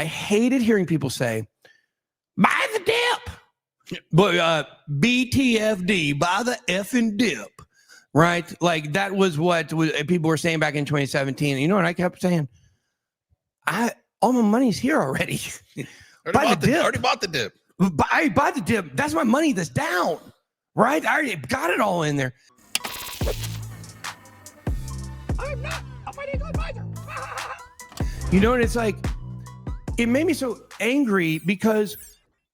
I hated hearing people say, buy the dip, but BTFD, buy the effing dip, right? Like that was what people were saying back in 2017. You know what I kept saying? All my money's here already. Already bought the dip. I buy the dip. That's my money that's down, right? I already got it all in there. I'm not a financial advisor. You know, and it's like, it made me so angry because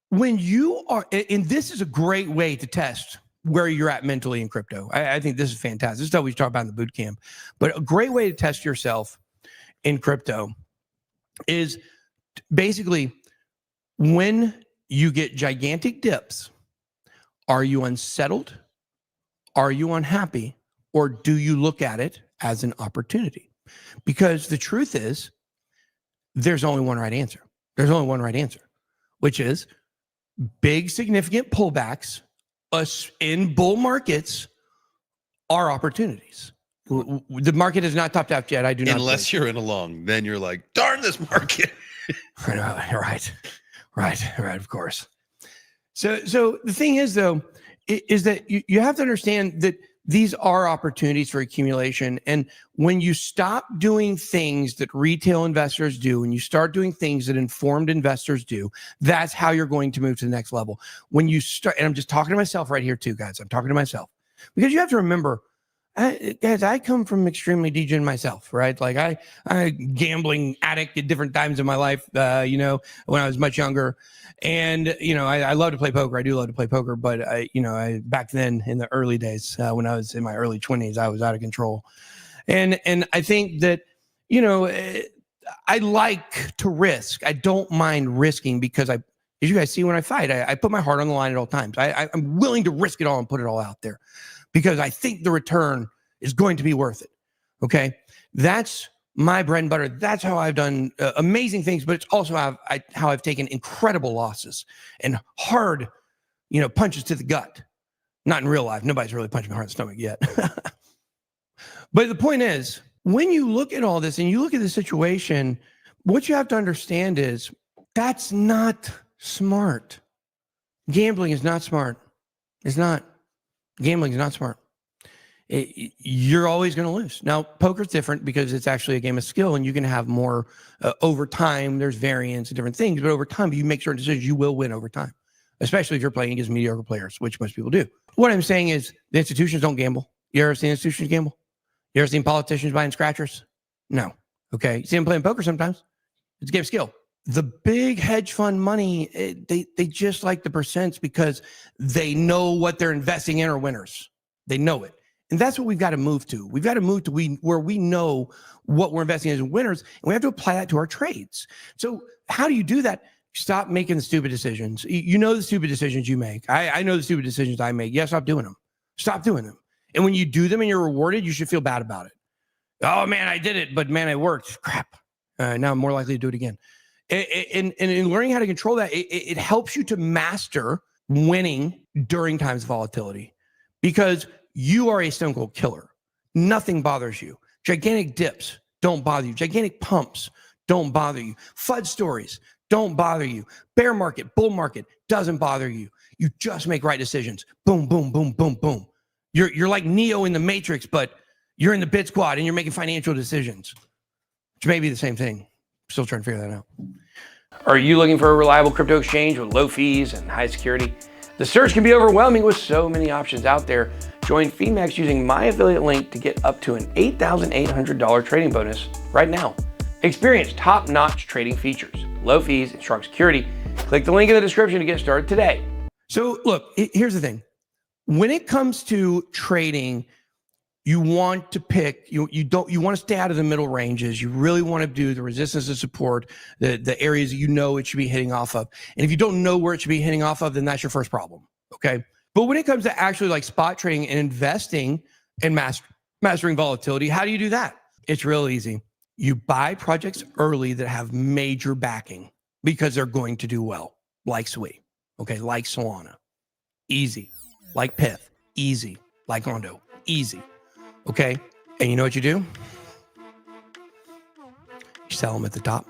when you are, and this is a great way to test where you're at mentally in crypto. I think this is fantastic. This is stuff we talk about in the boot camp, but a great way to test yourself in crypto is basically when you get gigantic dips, are you unsettled? Are you unhappy? Or do you look at it as an opportunity? Because the truth is, there's only one right answer. There's only one right answer, which is big, significant pullbacks in bull markets are opportunities. The market has not topped out yet. I do not. Unless you're in a long, then you're like, darn this market. Right. Of course. So the thing is, though, is that you have to understand that these are opportunities for accumulation. And when you stop doing things that retail investors do, and you start doing things that informed investors do, that's how you're going to move to the next level. When you start, and I'm just talking to myself right here too, guys. I'm talking to myself because you have to remember, guys, I come from extremely degen myself, right? Like I gambling addict at different times in my life, when I was much younger. And, I love to play poker. I do love to play poker, but I back then in the early days, when I was in my early 20s, I was out of control. And I think that, I like to risk. I don't mind risking because as you guys see when I fight, I put my heart on the line at all times. I'm willing to risk it all and put it all out there because I think the return is going to be worth it. Okay. That's my bread and butter. That's how I've done amazing things, but it's also how I've taken incredible losses and hard, punches to the gut. Not in real life. Nobody's really punched me hard in the stomach yet. But the point is, when you look at all this and you look at the situation, what you have to understand is that's not smart. Gambling is not smart. It's not. Gambling is not smart. You're always going to lose. Now, poker's different because it's actually a game of skill and you can have more over time. There's variance and different things, but over time, if you make certain decisions, you will win over time, especially if you're playing against mediocre players, which most people do. What I'm saying is the institutions don't gamble. You ever seen institutions gamble? You ever seen politicians buying scratchers? No. Okay. You see them playing poker sometimes. It's a game of skill. The big hedge fund money, they just like the percents because they know what they're investing in are winners. They know it. And that's what we've got to move to. We've got to move to where we know what we're investing in as winners, and we have to apply that to our trades. So how do you do that? Stop making the stupid decisions. You know the stupid decisions you make. I know the stupid decisions I make. Yeah, stop doing them. Stop doing them. And when you do them and you're rewarded, you should feel bad about it. Oh, man, I did it, but, man, it worked. Crap. Now I'm more likely to do it again. And in learning how to control that, it helps you to master winning during times of volatility because you are a stone cold killer. Nothing bothers you. Gigantic dips don't bother you. Gigantic pumps don't bother you. FUD stories don't bother you. Bear market, bull market doesn't bother you. You just make right decisions. Boom, boom, boom, boom, boom. You're like Neo in the Matrix, but you're in the bit squad and you're making financial decisions, which may be the same thing. Still trying to figure that out. Are you looking for a reliable crypto exchange with low fees and high security? The search can be overwhelming with so many options out there. Join Phemex using my affiliate link to get up to an $8,800 trading bonus right now. Experience top-notch trading features, low fees, and strong security. Click the link in the description to get started today. So look, here's the thing. When it comes to trading, you want to pick, you want to stay out of the middle ranges. You really want to do the resistance and support, the areas that you know it should be hitting off of. And if you don't know where it should be hitting off of, then that's your first problem. Okay. But when it comes to actually like spot trading and investing and mastering volatility, how do you do that? It's real easy. You buy projects early that have major backing because they're going to do well, like SWI, okay, like Solana, easy, like Pith, easy, like Rondo, easy. Okay. And you know what you do? You sell them at the top.